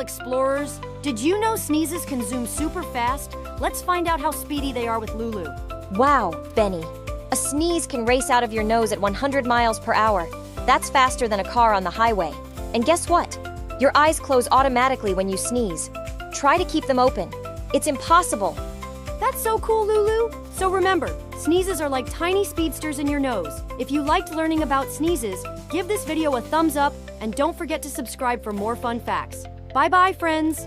explorers. Did you know sneezes can zoom super fast? Let's find out how speedy they are with Lulu. Wow, Benny. A sneeze can race out of your nose at 100 miles per hour. That's faster than a car on the highway. And guess what? Your eyes close automatically when you sneeze. Try to keep them open. It's impossible. That's so cool, Lulu. So remember, sneezes are like tiny speedsters in your nose. If you liked learning about sneezes, give this video a thumbs up and don't forget to subscribe for more fun facts. Bye-bye, friends.